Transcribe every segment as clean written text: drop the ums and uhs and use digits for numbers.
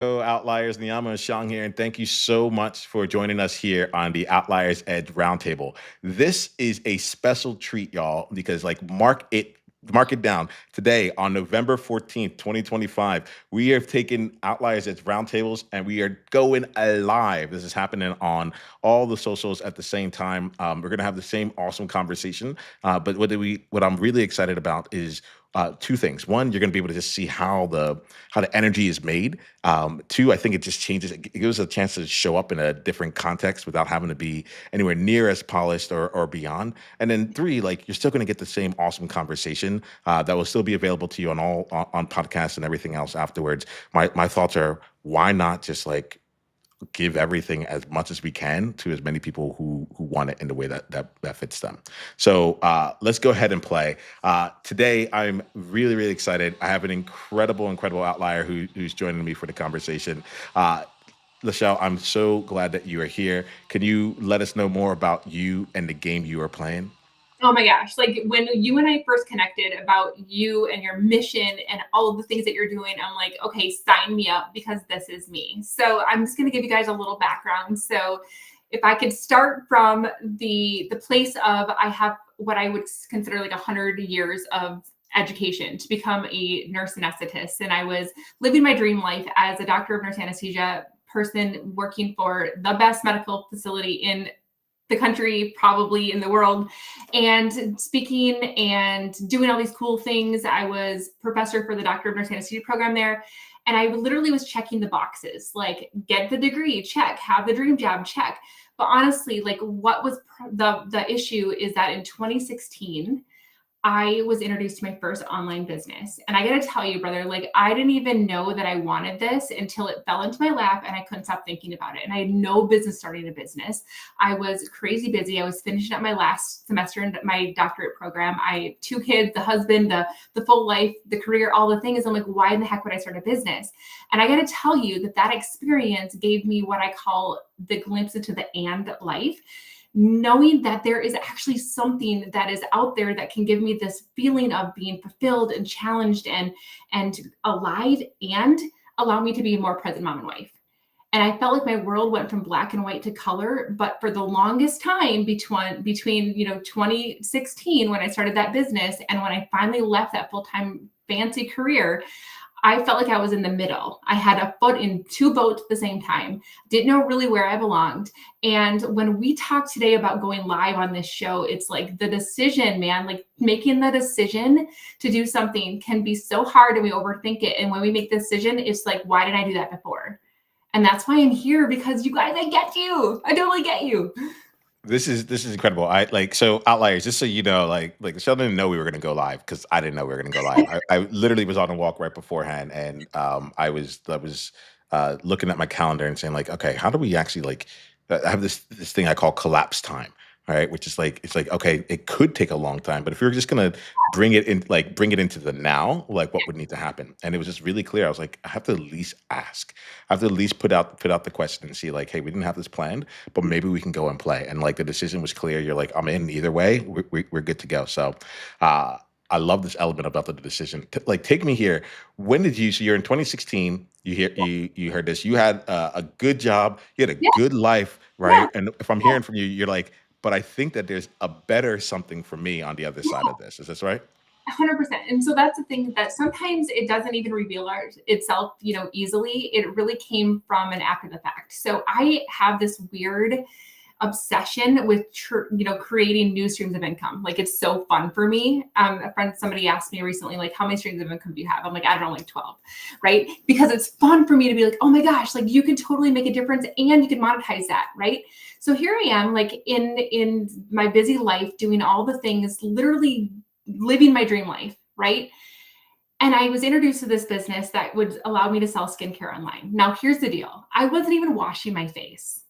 Hello, Outliers. Niiamah Ashong here, and thank you so much for joining us here on the Outliers Edge Roundtable. This is a special treat, y'all, because mark it down. Today, on November 14th, 2025, we have taken Outliers Edge Roundtables and we are going live. This is happening on all the socials at the same time. We're going to have the same awesome conversation. But what I'm really excited about is two things. One, you're going to be able to just see how the energy is made. Two, I think it just changes. It gives us a chance to show up in a different context without having to be anywhere near as polished or beyond. And then three, like you're still going to get the same awesome conversation that will still be available to you on podcasts and everything else afterwards. My thoughts are, why not just like give everything as much as we can to as many people who want it in the way that fits them. So let's go ahead and play. Today, I'm really excited. I have an incredible outlier who's joining me for the conversation. LaChelle, I'm so glad that you are here. Can you let us know more about you and the game you are playing? Oh my gosh, like when you and I first connected about you and your mission and all of the things that you're doing, I'm like, okay, sign me up because this is me. So I'm just going to give you guys a little background. So if I could start from the place of I have what I would consider like 100 years of education to become a nurse anesthetist, and I was living my dream life as a doctor of nurse anesthesia person working for the best medical facility in the country, probably in the world, and speaking and doing all these cool things. I was professor for the Doctor of Nurse Anesthesia program there. And I literally was checking the boxes, like get the degree, check, have the dream job, check. But honestly, like what was the issue is that in 2016, I was introduced to my first online business. And I got to tell you, brother, like I didn't even know that I wanted this until it fell into my lap and I couldn't stop thinking about it. And I had no business starting a business. I was crazy busy. I was finishing up my last semester in my doctorate program. I had two kids, the husband, the full life, the career, all the things. I'm like, why in the heck would I start a business? And I got to tell you that experience gave me what I call the glimpse into the and life, knowing that there is actually something that is out there that can give me this feeling of being fulfilled and challenged and alive and allow me to be a more present mom and wife. And I felt like my world went from black and white to color. But for the longest time between 2016 when I started that business and when I finally left that full-time fancy career, I felt like I was in the middle. I had a foot in two boats at the same time, didn't know really where I belonged. And when we talk today about going live on this show, it's like the decision, man, like making the decision to do something can be so hard and we overthink it. And when we make the decision, it's like, why did I do that before? And that's why I'm here, because you guys, I get you. I totally get you. This is incredible. I like so Outliers. Just so you know, like Michelle didn't know we were gonna go live because I didn't know we were gonna go live. I literally was on a walk right beforehand, and I was looking at my calendar and saying like, okay, how do we actually like? I have this thing I call collapse time, right? Which is like it's like okay, it could take a long time, but if you're just gonna bring it into the now, like what would need to happen? And it was just really clear. I was like, I have to at least ask. I have to at least put out the question and see like, hey, we didn't have this planned, but maybe we can go and play. And like the decision was clear. You're like, I'm in either way. We're good to go. So uh, I love this element about the decision. Like, take me here. When did you? So you're in 2016. You heard this. You had a good job. You had a Yeah, good life, yeah, right? And if I'm yeah. hearing from you, you're like, but I think that there's a better something for me on the other side of this. Is this right? 100%. And so that's the thing, that sometimes it doesn't even reveal itself, easily. It really came from an after the fact. So I have this weird obsession with creating new streams of income. Like it's so fun for me. Somebody asked me recently, like, how many streams of income do you have? I'm like, I don't know, like 12, right? Because it's fun for me to be like, oh my gosh, like you can totally make a difference and you can monetize that, right? So here I am, like in my busy life, doing all the things, literally living my dream life, right? And I was introduced to this business that would allow me to sell skincare online. Now, here's the deal. I wasn't even washing my face.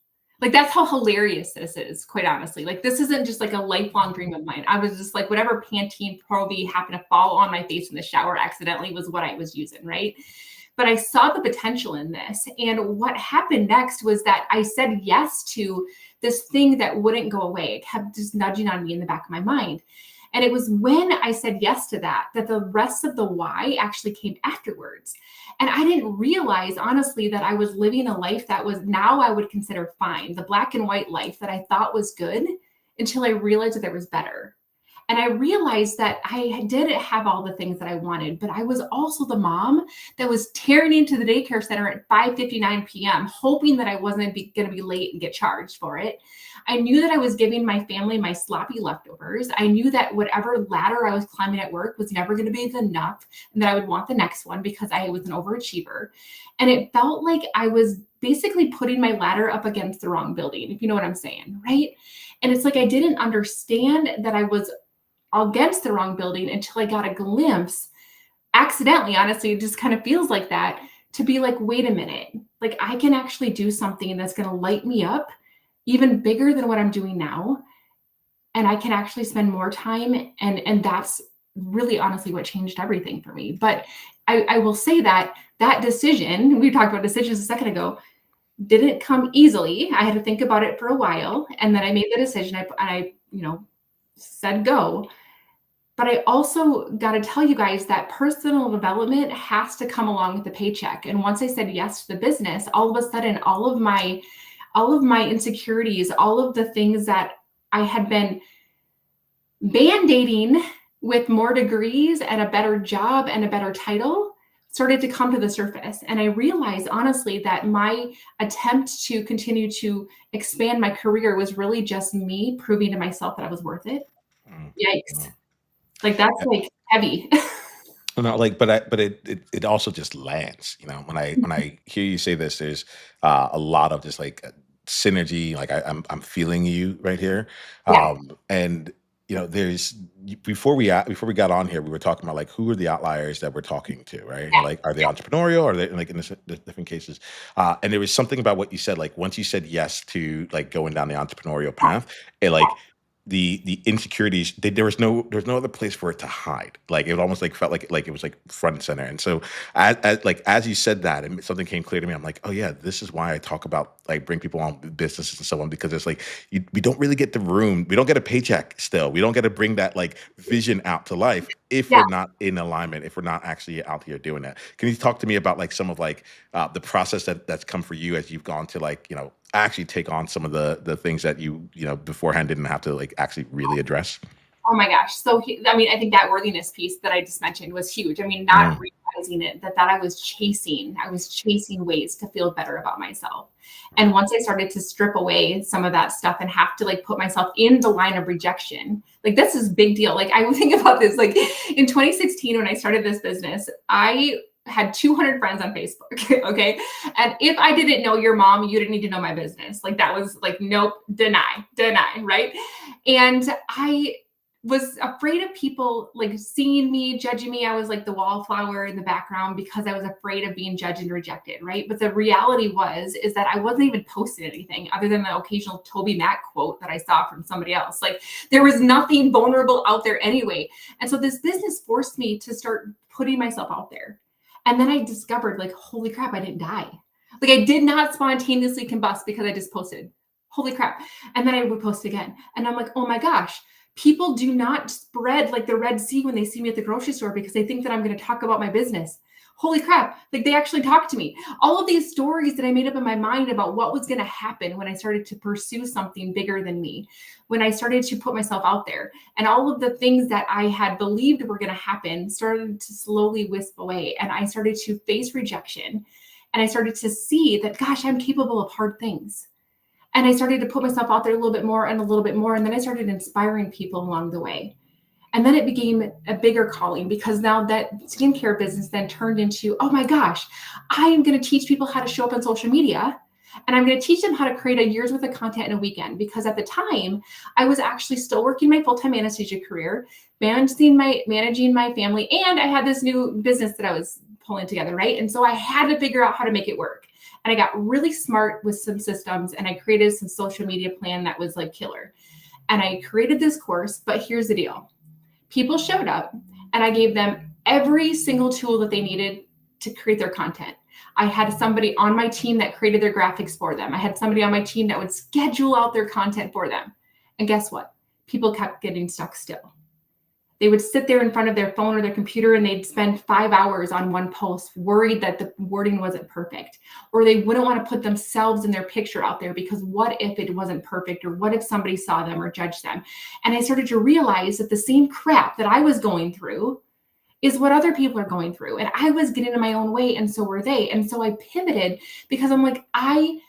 Like, that's how hilarious this is, quite honestly. Like, this isn't just like a lifelong dream of mine. I was just like, whatever Pantene Pro V happened to fall on my face in the shower accidentally was what I was using, right? But I saw the potential in this. And what happened next was that I said yes to this thing that wouldn't go away. It kept just nudging on me in the back of my mind. And it was when I said yes to that, that the rest of the why actually came afterwards. And I didn't realize, honestly, that I was living a life that was now I would consider fine, the black and white life that I thought was good, until I realized that there was better. And I realized that I didn't have all the things that I wanted, but I was also the mom that was tearing into the daycare center at 5:59 p.m., hoping that I wasn't going to be late and get charged for it. I knew that I was giving my family my sloppy leftovers. I knew that whatever ladder I was climbing at work was never going to be enough, and that I would want the next one because I was an overachiever. And it felt like I was basically putting my ladder up against the wrong building, if you know what I'm saying, right? And it's like I didn't understand that I was against the wrong building until I got a glimpse, accidentally, honestly, it just kind of feels like that, to be like, wait a minute, like I can actually do something that's going to light me up even bigger than what I'm doing now. And I can actually spend more time. And that's really honestly what changed everything for me. But I will say that that decision, we talked about decisions a second ago, didn't come easily. I had to think about it for a while. And then I made the decision. I said go. But I also got to tell you guys that personal development has to come along with the paycheck. And once I said yes to the business, all of a sudden, all of my insecurities, all of the things that I had been band-aiding with more degrees and a better job and a better title started to come to the surface. And I realized, honestly, that my attempt to continue to expand my career was really just me proving to myself that I was worth it. Yikes. Like that's like heavy. No, like, but it also just lands. When I hear you say this, there's a lot of just like synergy. Like I'm feeling you right here, Yeah. and there's before we got on here, we were talking about like who are the outliers that we're talking to, right? And you're like, are they entrepreneurial? Or are they like in the different cases? And there was something about what you said. Like once you said yes to like going down the entrepreneurial path, it like the insecurities, there's no other place for it to hide. Like it almost like felt like it was like front and center. And so as you said that, and something came clear to me, I'm like, oh yeah, this is why I talk about like bring people on businesses and so on, because it's like we don't really get the room, we don't get a paycheck still, we don't get to bring that like vision out to life if Yeah. we're not in alignment, if we're not actually out here doing that. Can you talk to me about like some of like the process that's come for you as you've gone to like actually take on some of the things that you beforehand didn't have to like actually really address? Oh my gosh. So, I mean, I think that worthiness piece that I just mentioned was huge. I mean, not realizing it, that I was chasing ways to feel better about myself. And once I started to strip away some of that stuff and have to like put myself in the line of rejection, like this is a big deal. Like I think about this, like in 2016, when I started this business, I had 200 friends on Facebook. Okay. And if I didn't know your mom, you didn't need to know my business. Like that was like, nope, deny. Right. And I was afraid of people like seeing me, judging me. I was like the wallflower in the background because I was afraid of being judged and rejected. Right. But the reality is that I wasn't even posting anything other than the occasional Toby Mac quote that I saw from somebody else. Like there was nothing vulnerable out there anyway. And so this business forced me to start putting myself out there. And then I discovered like, holy crap, I didn't die. Like I did not spontaneously combust because I just posted. Holy crap. And then I would post again. And I'm like, oh my gosh, people do not spread like the Red Sea when they see me at the grocery store because they think that I'm going to talk about my business. Holy crap. Like they actually talk to me. All of these stories that I made up in my mind about what was going to happen when I started to pursue something bigger than me, when I started to put myself out there, and all of the things that I had believed were going to happen started to slowly wisp away. And I started to face rejection. And I started to see that, gosh, I'm capable of hard things. And I started to put myself out there a little bit more and a little bit more. And then I started inspiring people along the way. And then it became a bigger calling because now that skincare business then turned into, oh my gosh, I am going to teach people how to show up on social media. And I'm going to teach them how to create a year's worth of content in a weekend. Because at the time, I was actually still working my full-time anesthesia career, managing my family, and I had this new business that I was pulling together, right? And so I had to figure out how to make it work. And I got really smart with some systems, and I created some social media plan that was like killer. And I created this course, but here's the deal. People showed up and I gave them every single tool that they needed to create their content. I had somebody on my team that created their graphics for them. I had somebody on my team that would schedule out their content for them. And guess what? People kept getting stuck still. They would sit there in front of their phone or their computer and they'd spend 5 hours on one post, worried that the wording wasn't perfect. Or they wouldn't want to put themselves and their picture out there because what if it wasn't perfect? Or what if somebody saw them or judged them? And I started to realize that the same crap that I was going through is what other people are going through. And I was getting in my own way, and so were they. And so I pivoted because I'm like, I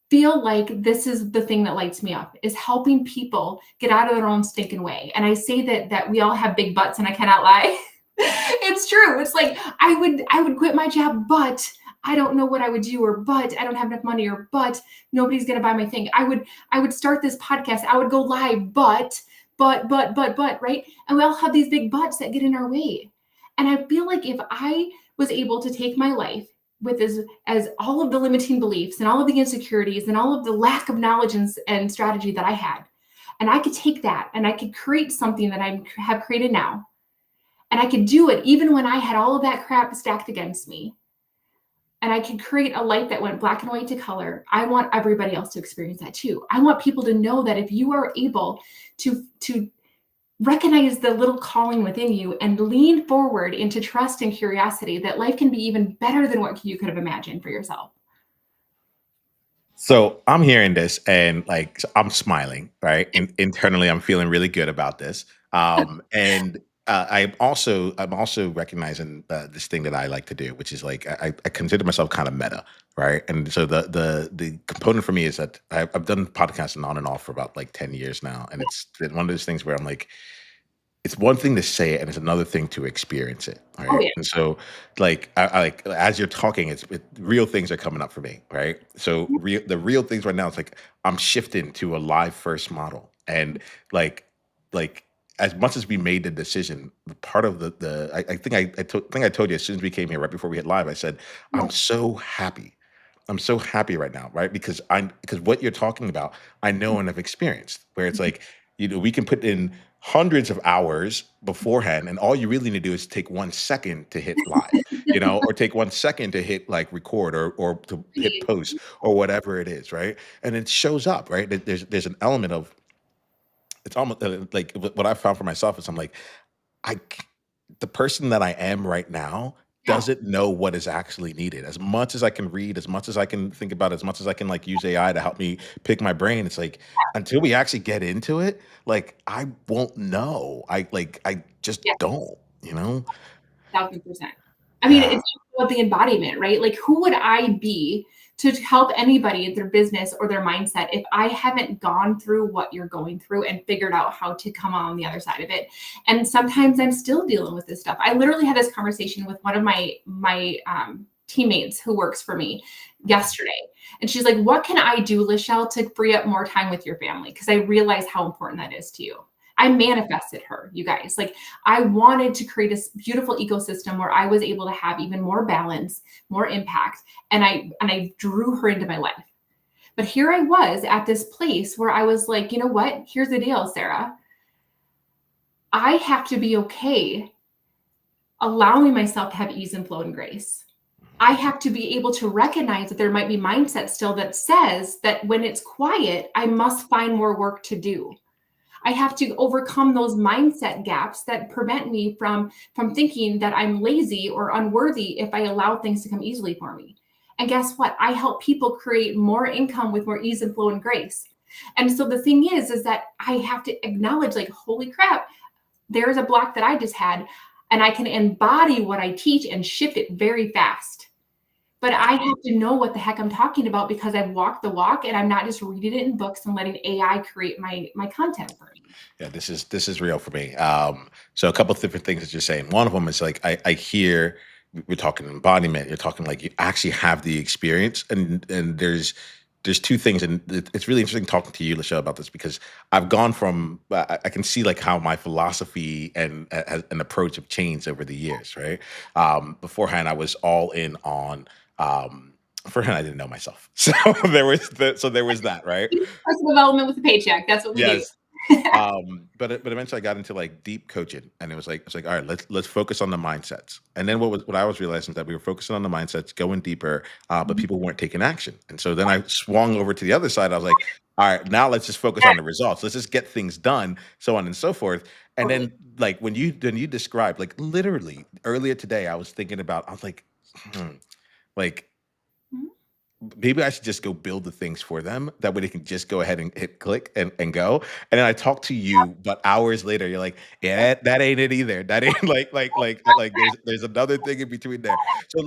feel like this is the thing that lights me up, is helping people get out of their own stinking way. And I say that we all have big butts, and I cannot lie. It's true. It's like I would quit my job, but I don't know what I would do, or but I don't have enough money, or but nobody's gonna buy my thing. I would start this podcast, I would go live, but right? And we all have these big butts that get in our way. And I feel like if I was able to take my life with as all of the limiting beliefs and all of the insecurities and all of the lack of knowledge and strategy that I had, and I could take that and I could create something that I have created now, and I could do it even when I had all of that crap stacked against me, and I could create a light that went black and white to color. I want everybody else to experience that too. I want people to know that if you are able to recognize the little calling within you and lean forward into trust and curiosity, that life can be even better than what you could have imagined for yourself. So I'm hearing this and like I'm smiling, right? And internally, I'm feeling really good about this. And I'm also recognizing this thing that I like to do, which is like I consider myself kind of meta, right? And so the component for me is that I've done podcasting on and off for about like 10 years now, and it's been one of those things where I'm like, it's one thing to say it and it's another thing to experience it, Oh right? yeah. And so like I like as you're talking, real things are coming up for me, right? So the real things right now, it's like I'm shifting to a live first model. And like like as much as we made the decision, part of I think think I told you as soon as we came here, right before we hit live, I said Yeah. I'm so happy. I'm so happy right now, right? Because what you're talking about, I know and have experienced, where it's like, we can put in hundreds of hours beforehand, and all you really need to do is take 1 second to hit live, or take 1 second to hit like record or to hit post or whatever it is, right? And it shows up, right? There's an element of, it's almost like what I found for myself is I'm like, I c the person that I am right now Yeah. doesn't know what is actually needed. As much as I can read, as much as I can think about, as much as I can like use AI to help me pick my brain, it's like until we actually get into it, like I won't know. I just Yeah. don't, you know? 1,000%. I mean, Yeah. it's just about the embodiment, right? Like, who would I be to help anybody in their business or their mindset if I haven't gone through what you're going through and figured out how to come on the other side of it? And sometimes I'm still dealing with this stuff. I literally had this conversation with one of my teammates who works for me yesterday. And she's like, "What can I do, LaChelle, to free up more time with your family? Because I realize how important that is to you." I manifested her, you guys. Like, I wanted to create this beautiful ecosystem where I was able to have even more balance, more impact, and I drew her into my life. But here I was at this place where I was like, you know what? Here's the deal, Sarah. I have to be okay allowing myself to have ease and flow and grace. I have to be able to recognize that there might be mindset still that says that when it's quiet, I must find more work to do. I have to overcome those mindset gaps that prevent me from thinking that I'm lazy or unworthy if I allow things to come easily for me. And guess what? I help people create more income with more ease and flow and grace. And so the thing is that I have to acknowledge, like, holy crap, there's a block that I just had, and I can embody what I teach and shift it very fast. But I have to know what the heck I'm talking about because I've walked the walk and I'm not just reading it in books and letting AI create my content for me. Yeah, this is real for me. So a couple of different things that you're saying. One of them is like I hear we're talking embodiment. You're talking like you actually have the experience, and there's two things, and it's really interesting talking to you, LaChelle, about this because I've gone from I can see like how my philosophy and an approach have changed over the years. Right, beforehand I was all in on. Beforehand I didn't know myself, so there was that. Right. Personal development with a paycheck. That's what we do. Yes. But eventually I got into like deep coaching, and it's like, all right, let's focus on the mindsets. And then what I was realizing is that we were focusing on the mindsets, going deeper, but Mhm. people weren't taking action. And so then I swung over to the other side. I was like, all right, now let's just focus on the results. Let's just get things done, so on and so forth. And Totally. then like when you described, like literally earlier today, I was thinking about, I was hmm, like Mhm. maybe I should just go build the things for them. That way they can just go ahead and hit click and go. And then I talk to you, but hours later, you're like, yeah, Yep. that ain't it either. That ain't like there's another thing in between there. So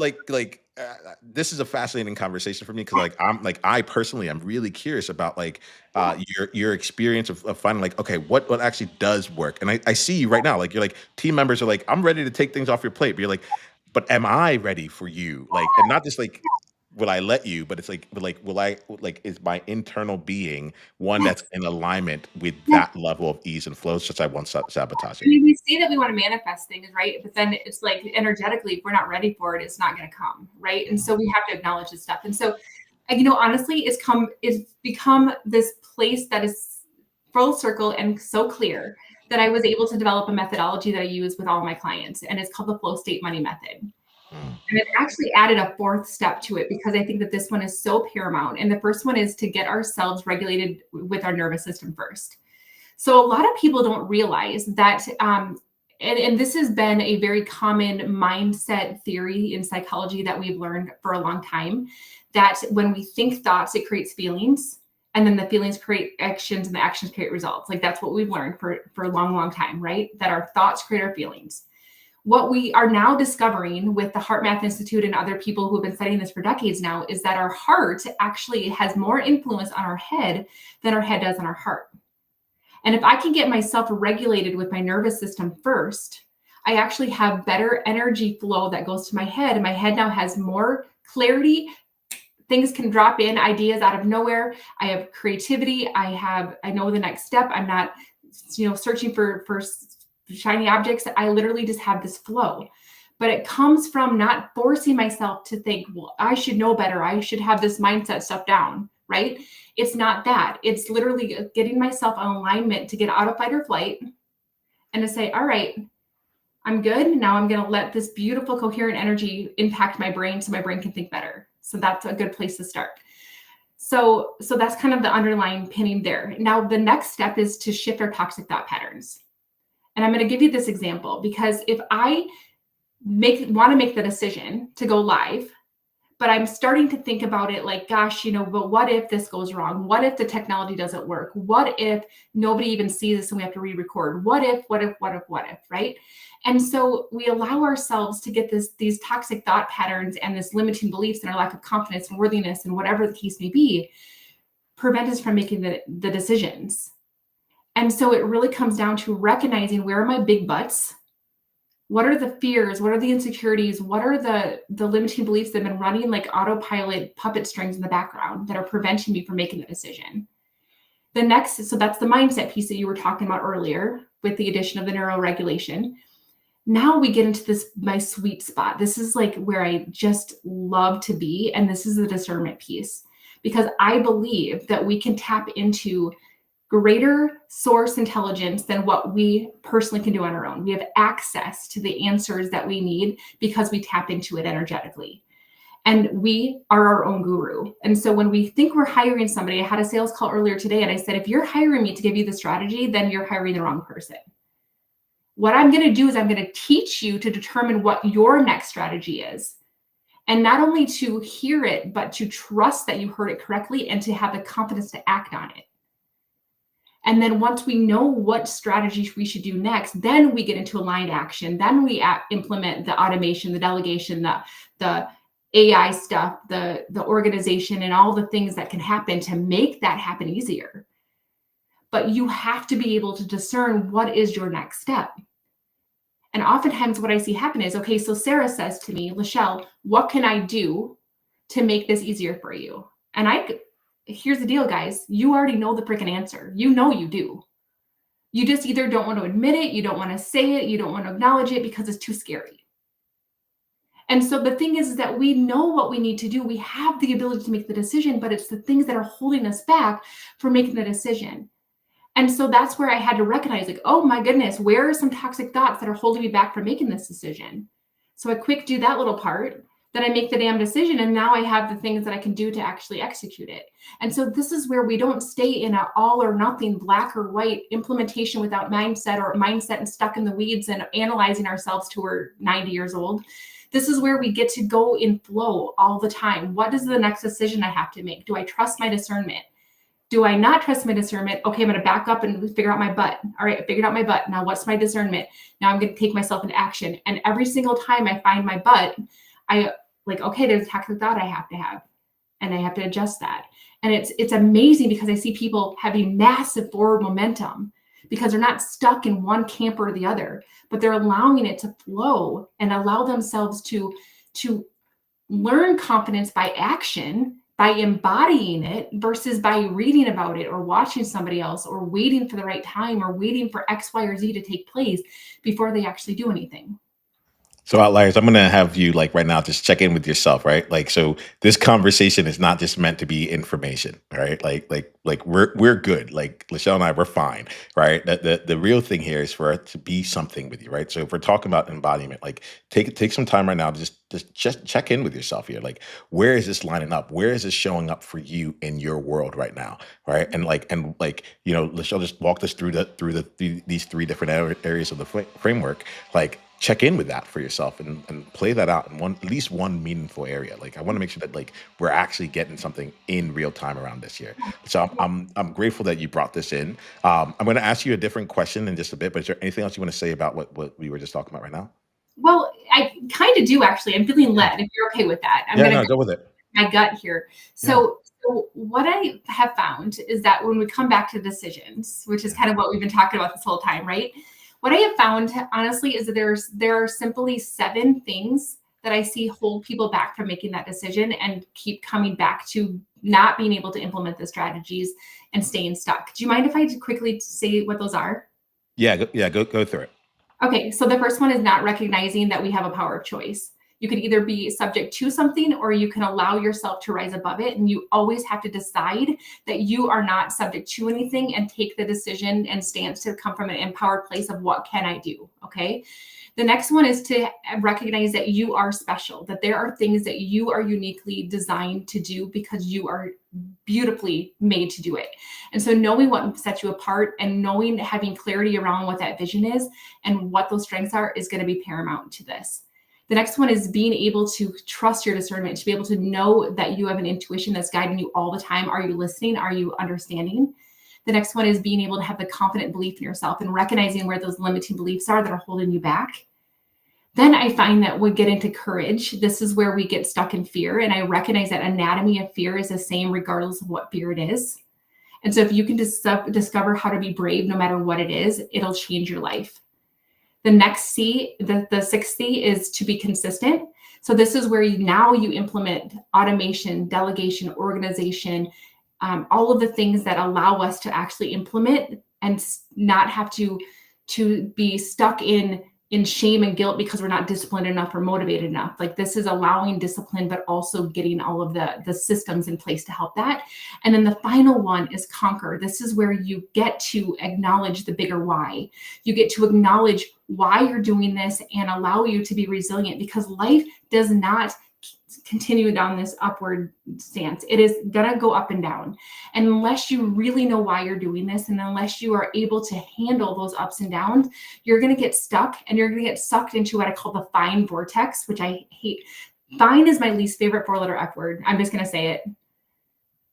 this is a fascinating conversation for me because like I personally am really curious about like Yeah. your experience of finding like, okay, what actually does work. And I see you right now, like you're like team members are like, I'm ready to take things off your plate. But you're like, but am I ready for you? Like, and not just like will I let you, but it's like, but like, will I, like, is my internal being one Yes. that's in alignment with Yes. that level of ease and flow, such I won't sabotage I it? mean, we say that we want to manifest things, right? But then it's like energetically, if we're not ready for it, it's not going to come, right? And Mhm. so we have to acknowledge this stuff. And so, honestly, it's become this place that is full circle and so clear that I was able to develop a methodology that I use with all of my clients, and it's called the flow state money method. Mm. And I've actually added a fourth step to it because I think that this one is so paramount. And the first one is to get ourselves regulated with our nervous system first. So a lot of people don't realize that, and this has been a very common mindset theory in psychology that we've learned for a long time, that when we think thoughts, it creates feelings. And then the feelings create actions and the actions create results. Like that's what we've learned for a long, long time, right? That our thoughts create our feelings. What we are now discovering with the Heart Math Institute and other people who have been studying this for decades now is that our heart actually has more influence on our head than our head does on our heart. And if I can get myself regulated with my nervous system first, I actually have better energy flow that goes to my head. And my head now has more clarity. Things can drop in, ideas out of nowhere. I have creativity. I know the next step. I'm not, searching for shiny objects. I literally just have this flow. But it comes from not forcing myself to think, well, I should know better. I should have this mindset stuff down, right? It's not that. It's literally getting myself on alignment to get out of fight or flight and to say, all right, I'm good. Now I'm going to let this beautiful, coherent energy impact my brain so my brain can think better. So that's a good place to start. So that's kind of the underlying pinning there. Now, the next step is to shift our toxic thought patterns. And I'm going to give you this example because if I want to make the decision to go live, but I'm starting to think about it like, gosh, but what if this goes wrong? What if the technology doesn't work? What if nobody even sees this and we have to re-record? What if, right? And so we allow ourselves to get these toxic thought patterns and this limiting beliefs and our lack of confidence and worthiness and whatever the case may be, prevent us from making the decisions. And so it really comes down to recognizing, where are my big butts? What are the fears? What are the insecurities? What are the limiting beliefs that have been running like autopilot puppet strings in the background that are preventing me from making the decision? So that's the mindset piece that you were talking about earlier with the addition of the neuroregulation. Now we get into my sweet spot. This is like where I just love to be. And this is the discernment piece, because I believe that we can tap into greater source intelligence than what we personally can do on our own. We have access to the answers that we need because we tap into it energetically. And we are our own guru. And so when we think we're hiring somebody, I had a sales call earlier today and I said, if you're hiring me to give you the strategy, then you're hiring the wrong person. What I'm going to do is I'm going to teach you to determine what your next strategy is. And not only to hear it, but to trust that you heard it correctly and to have the confidence to act on it. And then once we know what strategies we should do next, then we get into aligned action. Then we implement the automation, the delegation, the AI stuff, the organization, and all the things that can happen to make that happen easier. But you have to be able to discern what is your next step. And oftentimes what I see happen is, okay, so Sarah says to me, LaChelle, what can I do to make this easier for you? And here's the deal, guys. You already know the freaking answer. You know you do. You just either don't want to admit it, you don't want to say it, you don't want to acknowledge it because it's too scary. And so the thing is that we know what we need to do. We have the ability to make the decision, but it's the things that are holding us back from making the decision. And so that's where I had to recognize, like, oh my goodness, where are some toxic thoughts that are holding me back from making this decision? So I quick do that little part, then I make the damn decision, and now I have the things that I can do to actually execute it. And so this is where we don't stay in an all or nothing, black or white implementation without mindset, or mindset and stuck in the weeds and analyzing ourselves till we're 90 years old. This is where we get to go in flow all the time. What is the next decision I have to make? Do I trust my discernment? Do I not trust my discernment? Okay, I'm going to back up and figure out my butt. All right, I figured out my butt. Now what's my discernment? Now I'm going to take myself into action. And every single time I find my butt, I like, okay, there's a toxic thought I have to have, and I have to adjust that. And it's amazing because I see people having massive forward momentum because they're not stuck in one camp or the other, but they're allowing it to flow and allow themselves to learn confidence by action, by embodying it versus by reading about it or watching somebody else or waiting for the right time or waiting for X, Y, or Z to take place before they actually do anything. So outliers, I'm gonna have you like right now just check in with yourself, right? Like, so this conversation is not just meant to be information, right? Like we're good. Like LaChelle and I, we're fine, right? The real thing here is for it to be something with you, right? So if we're talking about embodiment, like take some time right now to just check in with yourself here. Like, where is this lining up? Where is this showing up for you in your world right now, right? And you know, LaChelle just walked us through these three different areas of the framework, like check in with that for yourself and play that out in one, at least one meaningful area. Like, I want to make sure that like we're actually getting something in real time around this year. So I'm grateful that you brought this in. I'm going to ask you a different question in just a bit, but is there anything else you want to say about what we were just talking about right now? Well, I kind of do actually. I'm feeling Yeah. led. If you're okay with that, I'm Yeah, going to no, go go with it. my gut here. Yeah. So what I have found is that when we come back to decisions, which is Yeah. kind of what we've been talking about this whole time, right? What I have found honestly is that there are simply 7 things that I see hold people back from making that decision and keep coming back to not being able to implement the strategies and staying stuck. Do you mind if I quickly say what those are? Go through it. Okay, so the first one is not recognizing that we have a power of choice. You can either be subject to something or you can allow yourself to rise above it. And you always have to decide that you are not subject to anything and take the decision and stance to come from an empowered place of what can I do? Okay. The next one is to recognize that you are special, that there are things that you are uniquely designed to do because you are beautifully made to do it. And so knowing what sets you apart and knowing, having clarity around what that vision is and what those strengths are is going to be paramount to this. The next one is being able to trust your discernment, to be able to know that you have an intuition that's guiding you all the time. Are you listening? Are you understanding? The next one is being able to have the confident belief in yourself and recognizing where those limiting beliefs are that are holding you back. Then I find that we get into courage. This is where we get stuck in fear. And I recognize that anatomy of fear is the same regardless of what fear it is. And so if you can discover how to be brave no matter what it is, it'll change your life. The next C, the sixth C is to be consistent. So this is where now you implement automation, delegation, organization, all of the things that allow us to actually implement and not have to be stuck in shame and guilt because we're not disciplined enough or motivated enough. Like, this is allowing discipline, but also getting all of the systems in place to help that. And then the final one is conquer. This is where you get to acknowledge the bigger why. You get to acknowledge why you're doing this and allow you to be resilient, because life does not continue down this upward stance. It is going to go up and down. And unless you really know why you're doing this, and unless you are able to handle those ups and downs, you're going to get stuck and you're going to get sucked into what I call the fine vortex, which I hate. Fine is my least favorite 4-letter F word. I'm just going to say it,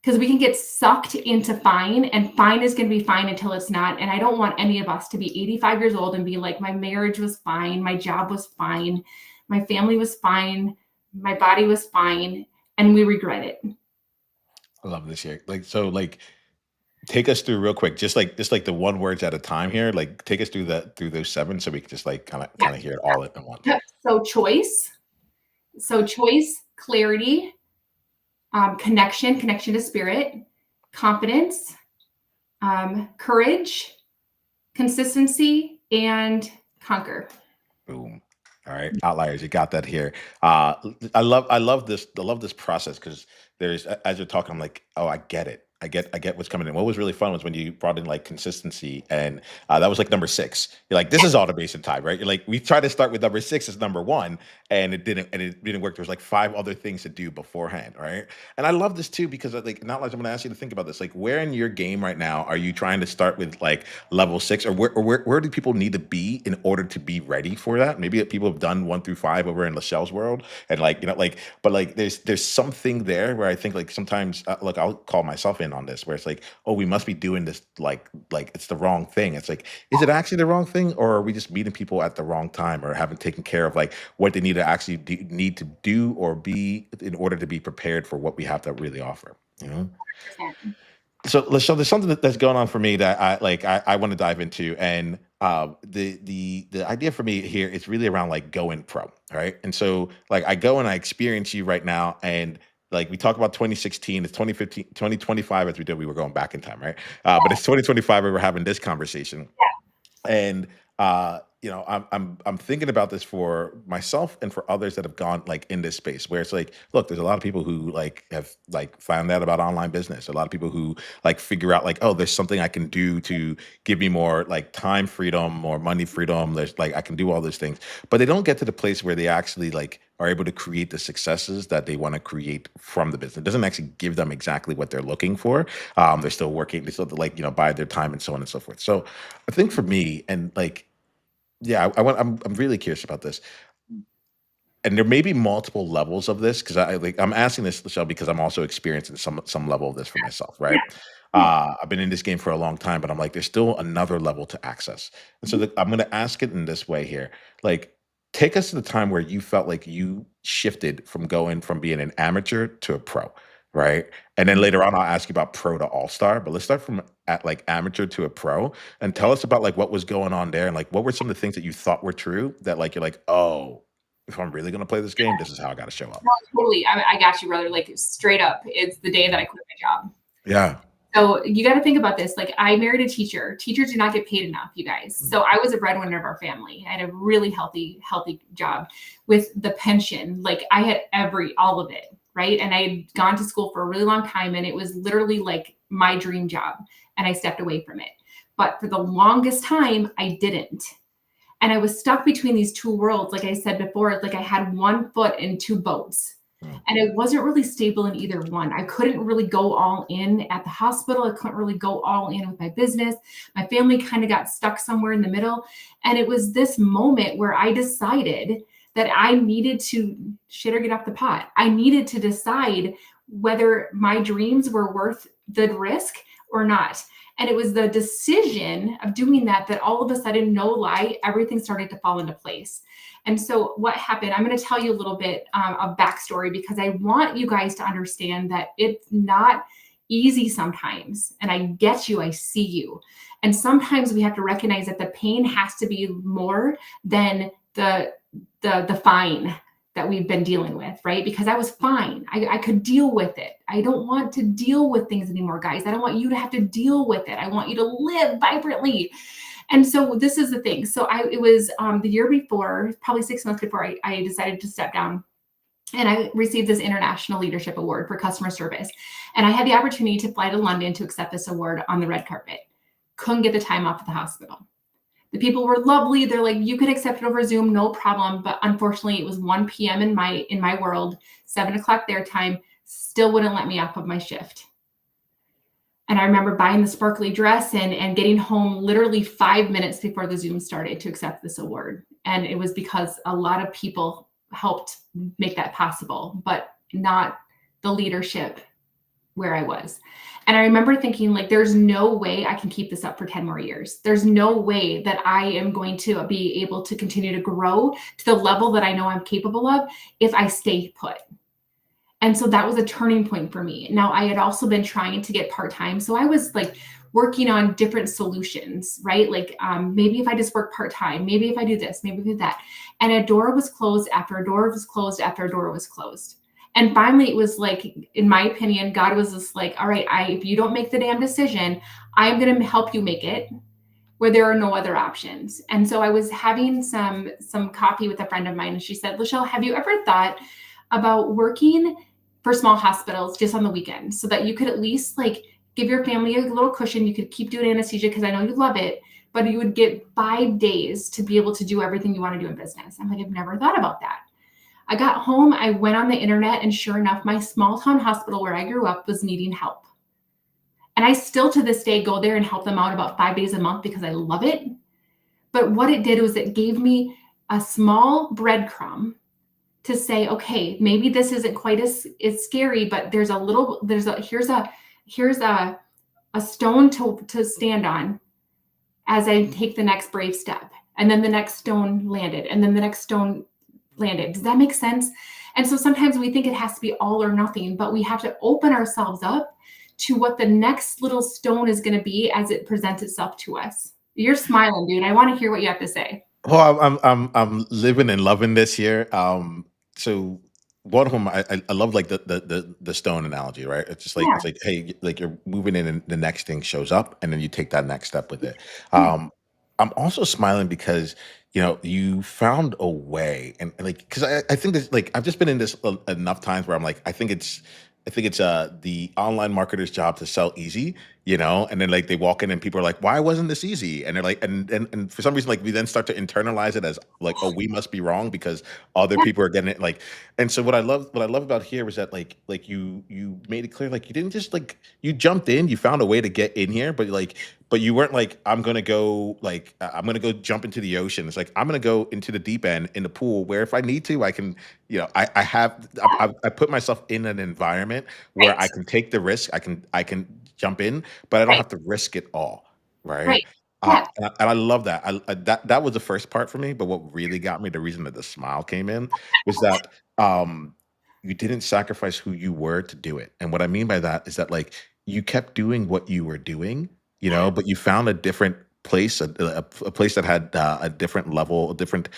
because we can get sucked into fine, and fine is going to be fine until it's not. And I don't want any of us to be 85 years old and be like, my marriage was fine, my job was fine, my family was fine, my body was fine, and we regret it. I love this here. Like, so like take us through real quick, just like the one words at a time here. Like, take us through those 7 so we can just like Yeah. kind of hear it all at once. Yep. So choice, clarity, connection to spirit, confidence, courage, consistency, and conquer. Boom. All right, outliers, you got that here. I love this process because as you're talking, I'm like, oh, I get it. I get what's coming in. What was really fun was when you brought in like consistency, and that was like number six. You're like, this is automation time, right? You're like, we tried to start with number six as number one, and it didn't work. There was like five other things to do beforehand, right? And I love this too because like not like I'm going to ask you to think about this. Like, where in your game right now are you trying to start with like level six, or where do people need to be in order to be ready for that? Maybe people have done one through five over in LaChelle's world, and like like, but like there's something there where I think like sometimes look, I'll call myself in on this, where it's like, oh, we must be doing this like it's the wrong thing. It's like, is it actually the wrong thing, or are we just meeting people at the wrong time, or haven't taken care of like what they need to actually need to do or be in order to be prepared for what we have to really offer, you know? 100%. So, LaChelle, there's something that's going on for me that I want to dive into, and the idea for me here is really around like going pro, right? And so like I go and I experience you right now, and like we talk about 2016, it's 2015, 2025 as we did, we were going back in time, right? But it's 2025 we were having this conversation, and I'm thinking about this for myself and for others that have gone like in this space, where it's like, look, there's a lot of people who like have like found out about online business, a lot of people who like figure out like, oh, there's something I can do to give me more like time freedom, more money freedom, there's like I can do all those things, but they don't get to the place where they actually like are able to create the successes that they want to create from the business. It doesn't actually give them exactly what they're looking for. They're still working, they still like, bide their time and so on and so forth. So I think for me, and like, yeah, I'm really curious about this. And there may be multiple levels of this, because I'm asking this, Michelle, because I'm also experiencing some level of this for myself, right? Yeah. I've been in this game for a long time, but I'm like, there's still another level to access. And so I'm going to ask it in this way here. Like, take us to the time where you felt like you shifted from going from being an amateur to a pro, right? And then later on, I'll ask you about pro to all-star, but let's start from at like amateur to a pro, and tell us about like what was going on there, and like what were some of the things that you thought were true that like you're like, oh, if I'm really gonna play this game, this is how I gotta show up. No, totally. I got you, brother. Like straight up, it's the day that I quit my job. Yeah. So you got to think about this. Like I married a teacher. Teachers do not get paid enough, you guys. So I was a breadwinner of our family. I had a really healthy job with the pension. Like I had all of it, right? And I had gone to school for a really long time, and it was literally like my dream job. And I stepped away from it. But for the longest time, I didn't. And I was stuck between these two worlds. Like I said before, like I had one foot in two boats. And I wasn't really stable in either one. I couldn't really go all in at the hospital. I couldn't really go all in with my business. My family kind of got stuck somewhere in the middle. And it was this moment where I decided that I needed to shit or get off the pot. I needed to decide whether my dreams were worth the risk or not. And it was the decision of doing that all of a sudden, no lie, everything started to fall into place. And so what happened, I'm going to tell you a little bit of backstory, because I want you guys to understand that it's not easy sometimes. And I get you, I see you. And sometimes we have to recognize that the pain has to be more than the fine that we've been dealing with, right? Because I was fine. I could deal with it. I don't want to deal with things anymore, guys. I don't want you to have to deal with it. I want you to live vibrantly. And so this is the thing. So it was the year before, probably 6 months before I decided to step down. And I received this International Leadership Award for customer service. And I had the opportunity to fly to London to accept this award on the red carpet. Couldn't get the time off at the hospital. The people were lovely. They're like, you can accept it over Zoom, no problem. But unfortunately, it was 1 p.m. in my world, 7 o'clock their time, still wouldn't let me off of my shift. And I remember buying the sparkly dress and getting home literally 5 minutes before the Zoom started to accept this award. And it was because a lot of people helped make that possible, but not the leadership where I was. And I remember thinking, like, there's no way I can keep this up for 10 more years. There's no way that I am going to be able to continue to grow to the level that I know I'm capable of if I stay put. And so that was a turning point for me. Now, I had also been trying to get part-time. So I was like working on different solutions, right? Like maybe if I just work part-time, maybe if I do this, maybe do that. And a door was closed after a door was closed after a door was closed. And finally, it was like, in my opinion, God was just like, all right, if you don't make the damn decision, I'm going to help you make it where there are no other options. And so I was having some coffee with a friend of mine, and she said, LaChelle, have you ever thought about working for small hospitals just on the weekends so that you could at least like give your family a little cushion. You could keep doing anesthesia because I know you love it, but you would get 5 days to be able to do everything you want to do in business. I'm like, I've never thought about that. I got home, I went on the internet, and sure enough, my small town hospital where I grew up was needing help. And I still to this day go there and help them out about 5 days a month because I love it. But what it did was it gave me a small breadcrumb to say, okay, maybe this isn't quite as scary, but here's a stone to stand on as I take the next brave step. And then the next stone landed, and then the next stone landed. Does that make sense? And so sometimes we think it has to be all or nothing, but we have to open ourselves up to what the next little stone is going to be as it presents itself to us. You're smiling, dude. I want to hear what you have to say. Well, I'm living and loving this here. So one of them, I love like the stone analogy, right? Yeah. It's like, hey, like you're moving in and the next thing shows up, and then you take that next step with it. Yeah. Um, I'm also smiling because you found a way, and like because I think this like I've just been in this enough times where I'm like I think it's the online marketer's job to sell easy, and then like they walk in and people are like, why wasn't this easy? And they're like, and for some reason, like we then start to internalize it as like, oh, we must be wrong because other Yeah. people are getting it. Like, and so what I love about here is that like you made it clear, like you didn't just like you jumped in, you found a way to get in here, but you weren't like, I'm gonna go jump into the ocean. It's like I'm gonna go into the deep end in the pool where if I need to, I can, I put myself in an environment where Right. I can take the risk. I can jump in, but I don't Right. have to risk it all, right? Right. Yeah. And I love that. That was the first part for me. But what really got me, the reason that the smile came in, was that um, you didn't sacrifice who you were to do it. And what I mean by that is that like you kept doing what you were doing, but you found a different place, a place that had a different level, a different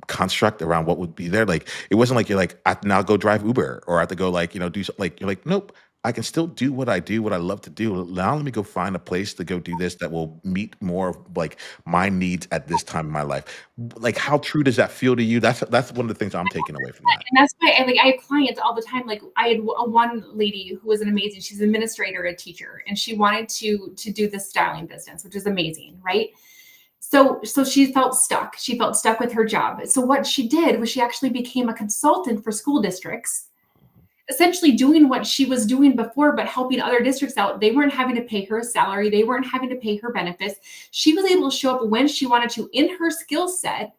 construct around what would be there. Like it wasn't like you're like I have to now go drive Uber or I have to go like do something. Like you're like nope. I can still do what I do, what I love to do. Now let me go find a place to go do this that will meet more of like my needs at this time in my life. Like how true does that feel to you? That's one of the things I'm taking away from that. And that's why I have clients all the time. Like I had one lady who was an amazing, she's an administrator, a teacher, and she wanted to do the styling business, which is amazing, right? So she felt stuck. She felt stuck with her job. So what she did was she actually became a consultant for school districts, essentially doing what she was doing before, but helping other districts out. They weren't having to pay her a salary. They weren't having to pay her benefits. She was able to show up when she wanted to in her skill set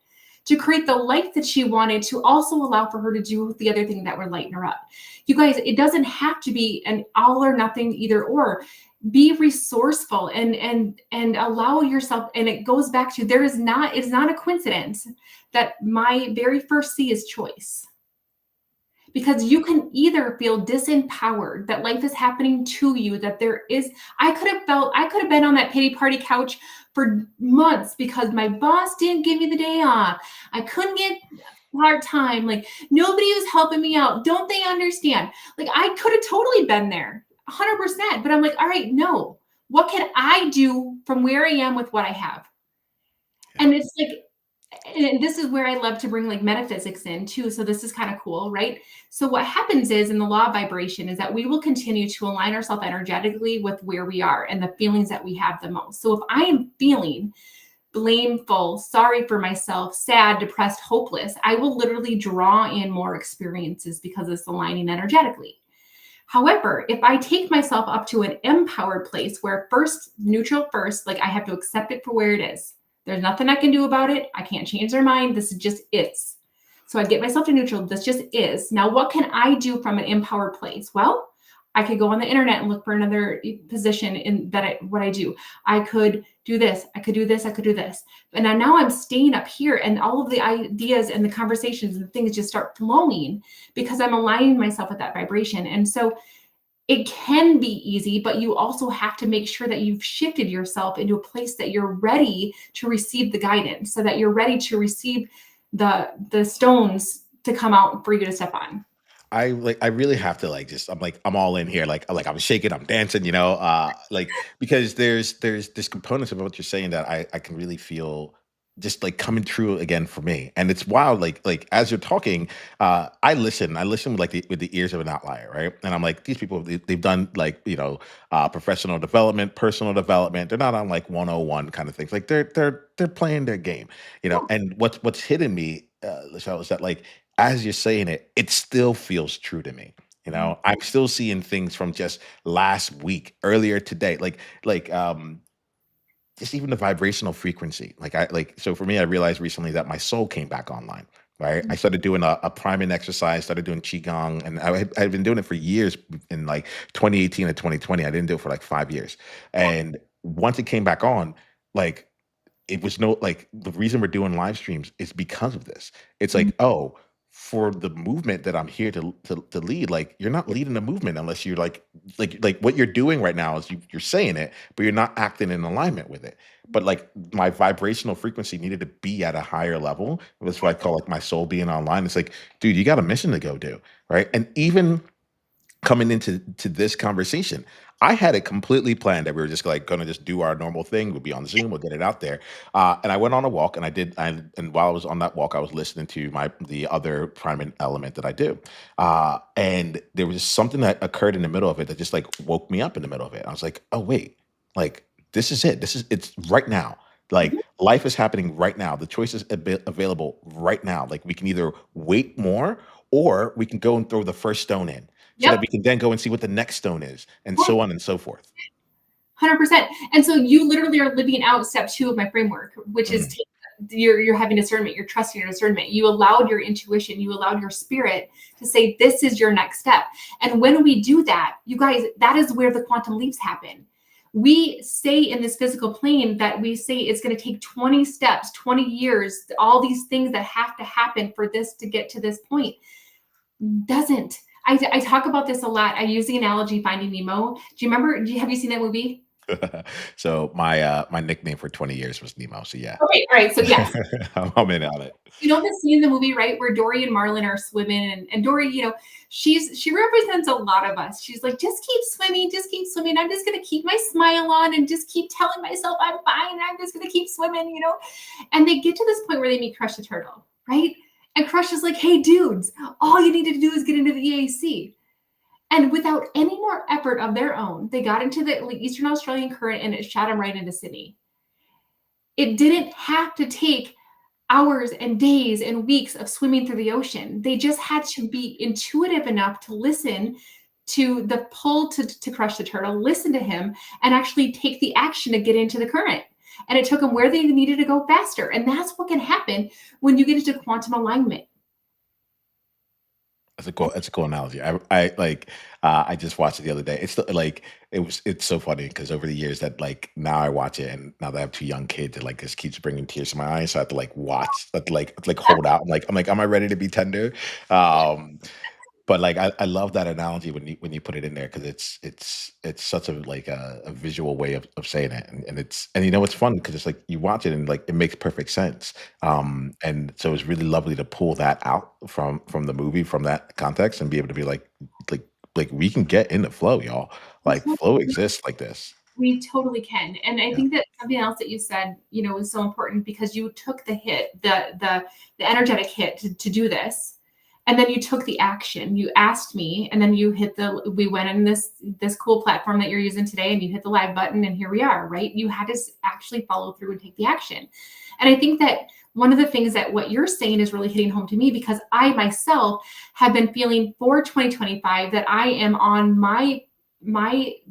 to create the life that she wanted, to also allow for her to do the other thing that would lighten her up. You guys, it doesn't have to be an all or nothing either or. Be resourceful and allow yourself. And it goes back to it's not a coincidence that my very first C is choice, because you can either feel disempowered that life is happening to you, that there is, I could have been on that pity party couch for months because my boss didn't give me the day off. I couldn't get hard time. Like nobody was helping me out. Don't they understand? Like I could have totally been there 100%, but I'm like, all right, no, what can I do from where I am with what I have? Yeah. And it's like, and this is where I love to bring like metaphysics in too. So this is kind of cool, right? So what happens is in the law of vibration is that we will continue to align ourselves energetically with where we are and the feelings that we have the most. So if I am feeling blameful, sorry for myself, sad, depressed, hopeless, I will literally draw in more experiences because it's aligning energetically. However, if I take myself up to an empowered place where first, neutral first, like I have to accept it for where it is. There's nothing I can do about it. I can't change their mind. This just is. So I get myself to neutral. This just is. Now, what can I do from an empowered place? Well, I could go on the internet and look for another position in what I do. I could do this. I could do this. I could do this. And now I'm staying up here, and all of the ideas and the conversations and things just start flowing because I'm aligning myself with that vibration. And so it can be easy, but you also have to make sure that you've shifted yourself into a place that you're ready to receive the guidance, so that you're ready to receive the stones to come out for you to step on. I really have to like just I'm all in here like I'm shaking, I'm dancing, like because there's components of what you're saying that I can really feel just like coming true again for me. And it's wild. Like as you're talking, I listen with like with the ears of an outlier, right? And I'm like, these people, they've done like, professional development, personal development. They're not on like 101 kind of things. Like they're playing their game, Yeah. and what's hitting me, LaChelle, is that like as you're saying it, it still feels true to me. I'm still seeing things from just last week, earlier today, like just even the vibrational frequency. So for me, I realized recently that my soul came back online. Right. I started doing a priming exercise, started doing Qigong, and I had been doing it for years in like 2018 and 2020. I didn't do it for like 5 years. And once it came back on, like it was no like the reason we're doing live streams is because of this. It's Mhm. like, oh, for the movement that I'm here to lead, like you're not leading the movement unless you're like what you're doing right now is you're saying it, but you're not acting in alignment with it. But like my vibrational frequency needed to be at a higher level. That's what I call like my soul being online. It's like, dude, you got a mission to go do, right? And even coming into this conversation, I had it completely planned that we were just like going to just do our normal thing. We'll be on Zoom, we'll get it out there. And I went on a walk, and and while I was on that walk, I was listening to the other priming element that I do. And there was something that occurred in the middle of it that just like woke me up in the middle of it. I was like, oh wait, like this is it. It's right now. Mhm. Like life is happening right now. The choice is available right now. Like we can either wait more, or we can go and throw the first stone in so that Yep. we can then go and see what the next stone is, and Yeah. so on and so forth. 100%. And so you literally are living out step 2 of my framework, which is Mm. you're having discernment, you're trusting your discernment. You allowed your intuition, you allowed your spirit to say this is your next step. And when we do that, you guys, that is where the quantum leaps happen. We say in this physical plane that we say it's going to take 20 steps, 20 years, all these things that have to happen for this to get to this point. Doesn't. I talk about this a lot. I use the analogy Finding Nemo. Do you remember? Have you seen that movie? So my nickname for 20 years was Nemo. So yeah, Okay, all right. So yes, I'm in on it. you know the scene in the movie, right, where Dory and Marlin are swimming, and Dory, she represents a lot of us. She's like, just keep swimming, just keep swimming. I'm just gonna keep my smile on and just keep telling myself I'm fine. I'm just gonna keep swimming. And they get to this point where they meet Crush the turtle, right? And Crush is like, hey dudes, all you need to do is get into the EAC. And without any more effort of their own, they got into the Eastern Australian current and it shot them right into Sydney. It didn't have to take hours and days and weeks of swimming through the ocean. They just had to be intuitive enough to listen to the pull to Crush the turtle, listen to him, and actually take the action to get into the current. And it took them where they needed to go faster. And that's what can happen when you get into quantum alignment. That's a cool analogy. I just watched it the other day. It's so funny because over the years that like now I watch it, and now that I have 2 young kids, it like just keeps bringing tears to my eyes. So I have to like watch, like hold out. I'm like, am I ready to be tender? Um, But, like, I love that analogy when you put it in there, because it's such a, like, a visual way of saying it, and it's fun because it's like you watch it and, like, it makes perfect sense, and so it's really lovely to pull that out from the movie, from that context, and be able to be like we can get in the flow, y'all. Like, flow exists like this. We totally can. And I Yeah. think that something else that you said, is so important because you took the hit, the energetic hit to do this. And then you took the action. You asked me, and then we went in this cool platform that you're using today, and you hit the live button, and here we are, right? You had to actually follow through and take the action. And I think that one of the things that what you're saying is really hitting home to me because I myself have been feeling for 2025 that I am on my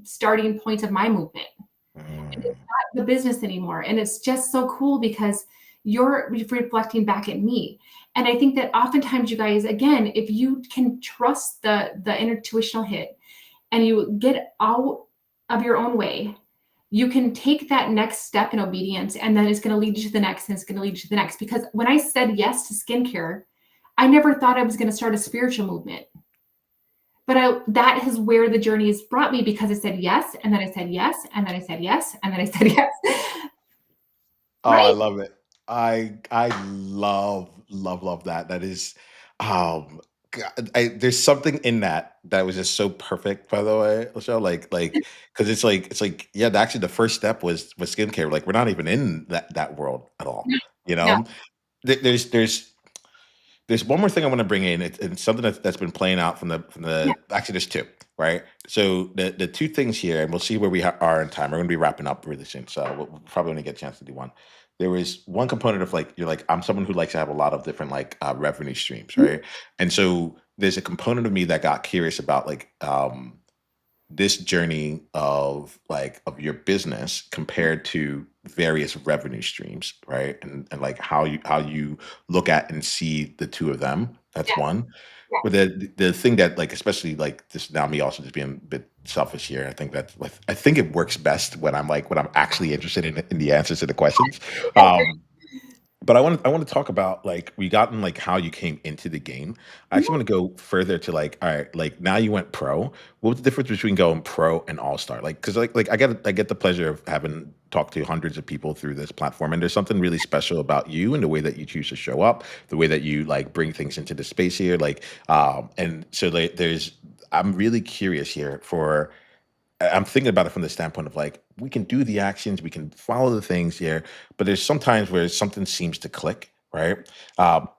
starting point of my movement. And it's Mm. not the business anymore. And it's just so cool because you're reflecting back at me. And I think that oftentimes you guys, again, if you can trust the intuitional hit and you get out of your own way, you can take that next step in obedience and then it's going to lead you to the next and it's going to lead you to the next. Because when I said yes to skincare, I never thought I was going to start a spiritual movement. But that is where the journey has brought me because I said yes, and then I said yes, and then I said yes, and then I said yes. Oh, I Right? love it. I love that. That is, um, there's something in that was just so perfect. By the way, Michelle, because it's like yeah. Actually, the first step was skincare. Like we're not even in that world at all. You No. know, there's one more thing I want to bring in. It's something that's been playing out Yeah. actually there's two, right? So the two things here, and we'll see where we are in time. We're going to be wrapping up really soon, so we'll probably only get a chance to do one. There was one component of like you're like I'm someone who likes to have a lot of different like revenue streams, Mhm. right? And so there's a component of me that got curious about like this journey of like of your business compared to various revenue streams, right? And like how you look at and see the two of them. That's Yeah. one. Yeah. But the thing that like especially like this now me also just being a bit selfish here. I think that like I think it works best when I'm actually interested in the answers to the questions. Um, but I want to talk about like we gotten like how you came into the game. I actually want to go further to like all right, like now you went pro. What was the difference between going pro and all star? Like because like I get the pleasure of having talked to hundreds of people through this platform, and there's something really special about you and the way that you choose to show up, the way that you like bring things into the space here. Like and so like there's I'm really curious here for I'm thinking about it from the standpoint of like we can do the actions, we can follow the things here, but there's sometimes where something seems to click, right?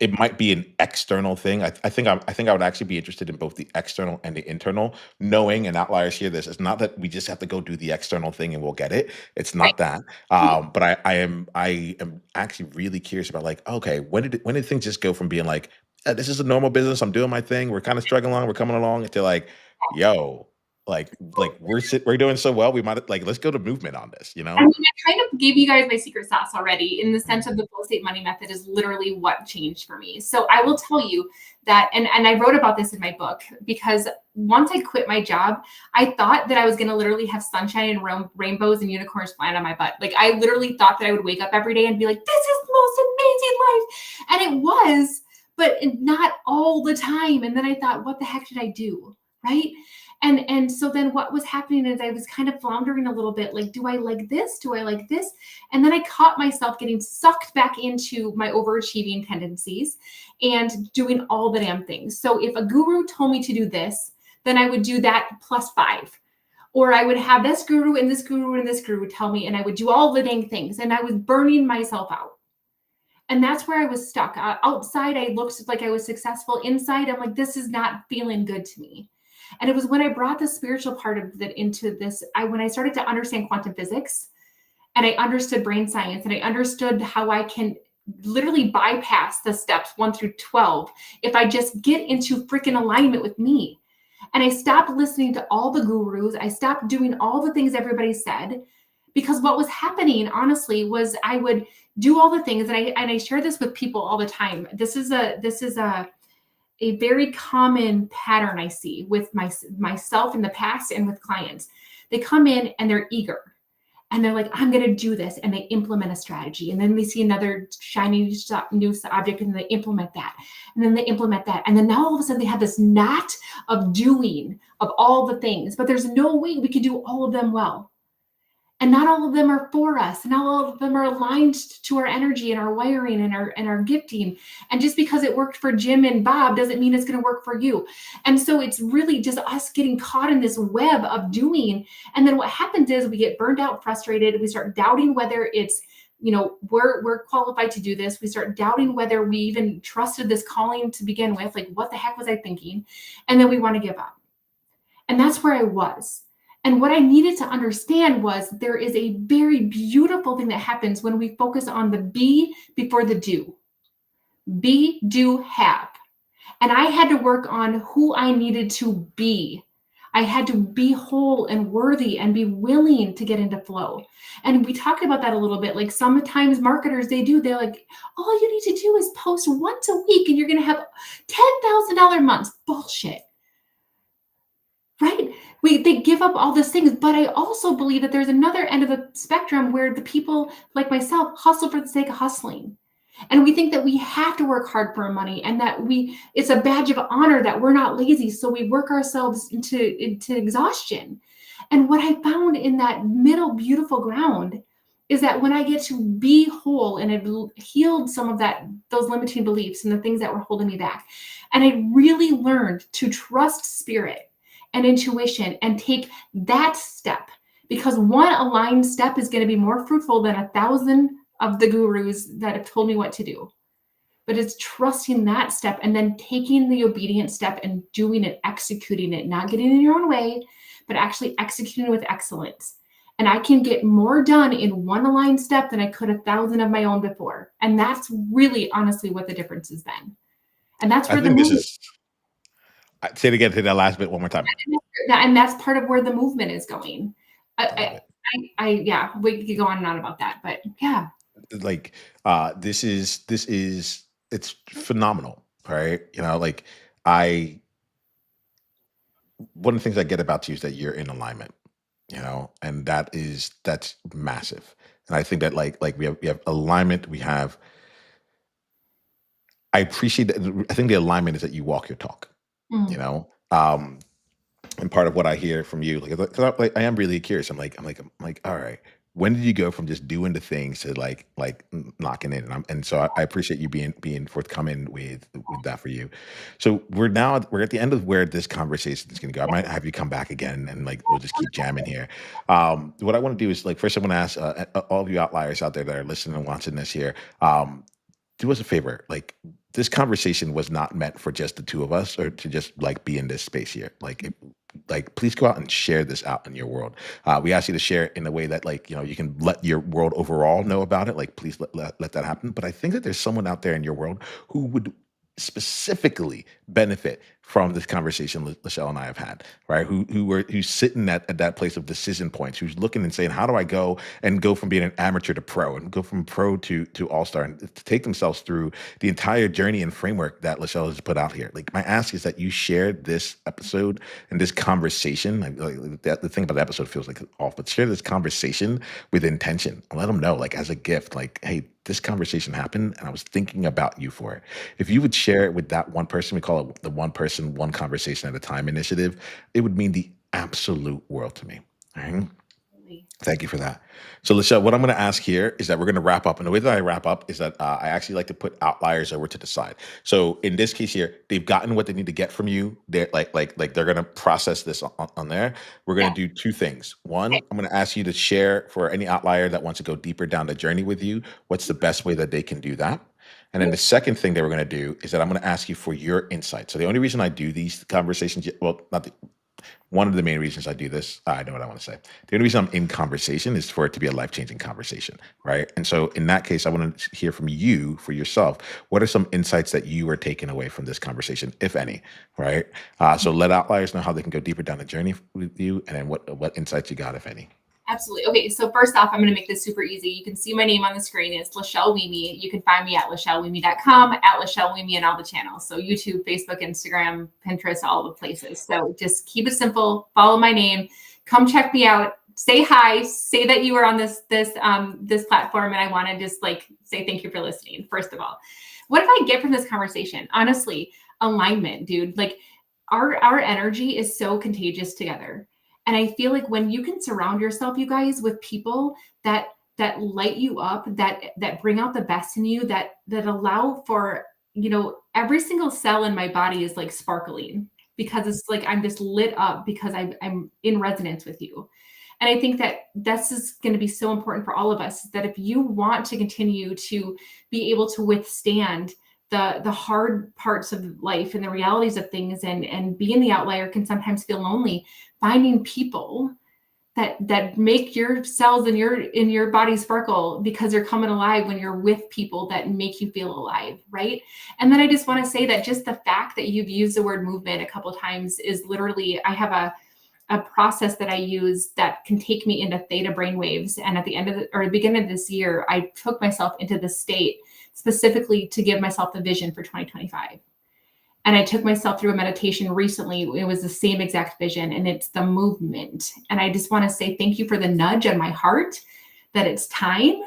It might be an external thing. I think I would actually be interested in both the external and the internal. Knowing and outliers here, this it's not that we just have to go do the external thing and we'll get it. It's Right. not that. But I am actually really curious about like okay, when did things just go from being like this is a normal business, I'm doing my thing, we're kind of struggling along, we're coming along, to like yo like we're doing so well, we might like let's go to movement on this, you I know? mean, I kind of gave you guys my secret sauce already in the sense Mm, of the full estate money method is literally what changed for me. So I will tell you that, and I wrote about this in my book because once I quit my job, I thought that I was going to literally have sunshine and rainbows and unicorns flying on my butt. Like I literally thought that I would wake up every day and be like, this is the most amazing life. And it was, but not all the time. And then I thought, what the heck did I do? Right. And so then what was happening is I was kind of floundering a little bit like, do I like this? Do I like this? And then I caught myself getting sucked back into my overachieving tendencies and doing all the damn things. So if a guru told me to do this, then I would do that plus 5. Or I would have this guru and this guru and this guru tell me, and I would do all the dang things. And I was burning myself out. And that's where I was stuck. Outside, I looked like I was successful. Inside, I'm like, this is not feeling good to me. And it was when I brought the spiritual part of it into this, when I started to understand quantum physics and I understood brain science and I understood how I can literally bypass the steps 1 through 12 if I just get into freaking alignment with me. And I stopped listening to all the gurus. I stopped doing all the things everybody said because what was happening honestly was I would do all the things and I share this with people all the time. This is a very common pattern I see with myself in the past and with clients. They come in and they're eager and they're like, I'm going to do this. And they implement a strategy. And then they see another shiny new object and they implement that. And then they implement that. And then now all of a sudden they have this knot of doing of all the things, but there's no way we can do all of them well. And not all of them are for us. Not all of them are aligned to our energy and our wiring and our gifting. And just because it worked for Jim and Bob doesn't mean it's going to work for you. And so it's really just us getting caught in this web of doing. And then what happens is we get burned out, frustrated. We start doubting whether it's, we're qualified to do this. We start doubting whether we even trusted this calling to begin with. Like, what the heck was I thinking? And then we want to give up. And that's where I was. And what I needed to understand was there is a very beautiful thing that happens when we focus on the be before the do. Be, do, have. And I had to work on who I needed to be. I had to be whole and worthy and be willing to get into flow. And we talked about that a little bit. Like sometimes marketers, they're like, all you need to do is post once a week and you're going to have $10,000 months. Bullshit. Right? They give up all these things, but I also believe that there's another end of the spectrum where the people like myself hustle for the sake of hustling. And we think that we have to work hard for our money and that it's a badge of honor that we're not lazy. So we work ourselves into exhaustion. And what I found in that middle beautiful ground is that when I get to be whole and I've healed some of those limiting beliefs and the things that were holding me back, and I really learned to trust spirit and intuition and take that step, because one aligned step is going to be more fruitful than 1,000 of the gurus that have told me what to do. But it's trusting that step and then taking the obedient step and doing it, executing it, not getting in your own way, but actually executing with excellence. And I can get more done in one aligned step than I could 1,000 of my own before. And that's really honestly what the difference has been. And that's I where the think this movement, is. Say it again. Say that last bit one more time. and that's part of where the movement is going. I love I, it. yeah, we could go on and on about that, but yeah. Like this is it's phenomenal, right? Like I one of the things I get about you is that you're in alignment, and that's massive. And I think that like we have alignment, we have I appreciate that. I think the alignment is that you walk your talk, you Mm, know. And part of what I hear from you, because I am really curious. I'm like, all right, when did you go from just doing the things to knocking in? And so I appreciate you being forthcoming with that for you. So we're at the end of where this conversation is going to go. I might have you come back again, and like we'll just keep jamming here. What I want to do is like first I want to ask all of you outliers out there that are listening and watching this here. Do us a favor, like this conversation was not meant for just the two of us or to just like be in this space here. Like please go out and share this out in your world. We ask you to share it in a way that like you can let your world overall know about it. Like please let that happen. But I think that there's someone out there in your world who would specifically benefit from this conversation LaChelle and I have had, right? Who's sitting at that place of decision points, who's looking and saying, how do I go from being an amateur to pro and go from pro to all-star and to take themselves through the entire journey and framework that LaChelle has put out here. Like my ask is that you share this episode and this conversation. The thing about the episode feels like off, but share this conversation with intention and let them know, like as a gift, like, hey, this conversation happened and I was thinking about you for it. If you would share it with that one person, we call it the one person, one conversation at a time initiative, it would mean the absolute world to me. All right. absolutely. Thank you for that. So, LaChelle, what I'm going to ask here is that we're going to wrap up. And the way that I wrap up is that I actually like to put outliers over to the side. So, in this case here, they've gotten what they need to get from you. They're like they're going to process this on there. We're going Yeah. to do two things. Okay. One, I'm going to ask you to share for any outlier that wants to go deeper down the journey with you. What's the best way that they can do that? And then the second thing that we're going to do is that I'm going to ask you for your insight. So the only reason I do these conversations, well, not the, one of the main reasons I do this, I know what I want to say. The only reason I'm in conversation is for it to be a life changing conversation, right? And so in that case, I want to hear from you for yourself. What are some insights that you are taking away from this conversation, if any, right? So let outliers know how they can go deeper down the journey with you, and then what insights you got, if any. Absolutely. Okay, so first off, I'm going to make this super easy. You can see my name on the screen. It's LaChelle Wieme. You can find me at LaChelleWieme.com, at LaChelle Wieme and all the channels. So YouTube, Facebook, Instagram, Pinterest, all the places. So just keep it simple. Follow my name. Come check me out. Say hi. Say that you were on this platform, and I want to just like say thank you for listening. First of all, what did I get from this conversation? Honestly, alignment, dude. Like our energy is so contagious together. And I feel like when you can surround yourself, you guys, with people that light you up, that bring out the best in you, that allow for, every single cell in my body is like sparkling because it's like I'm just lit up because I'm in resonance with you. And I think that this is going to be so important for all of us, that if you want to continue to be able to withstand the hard parts of life and the realities of things, and being the outlier can sometimes feel lonely, finding people that make your cells in your body sparkle because you're coming alive when you're with people that make you feel alive, right? And then I just want to say that just the fact that you've used the word movement a couple of times is literally, I have a process that I use that can take me into theta brainwaves. And at the end of the beginning of this year, I took myself into the state specifically to give myself the vision for 2025. And I took myself through a meditation recently. It was the same exact vision, and it's the movement. And I just want to say thank you for the nudge on my heart that it's time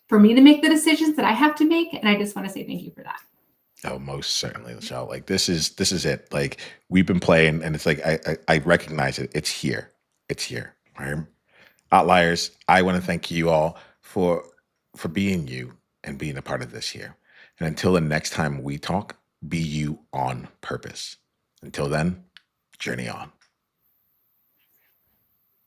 for me to make the decisions that I have to make. And I just want to say thank you for that. Oh, most certainly, LaChelle. Like this is it. Like we've been playing, and it's like I recognize it. It's here. It's here. Right? Outliers, I want to thank you all for being you and being a part of this here. And until the next time we talk, be you on purpose. Until then, journey on.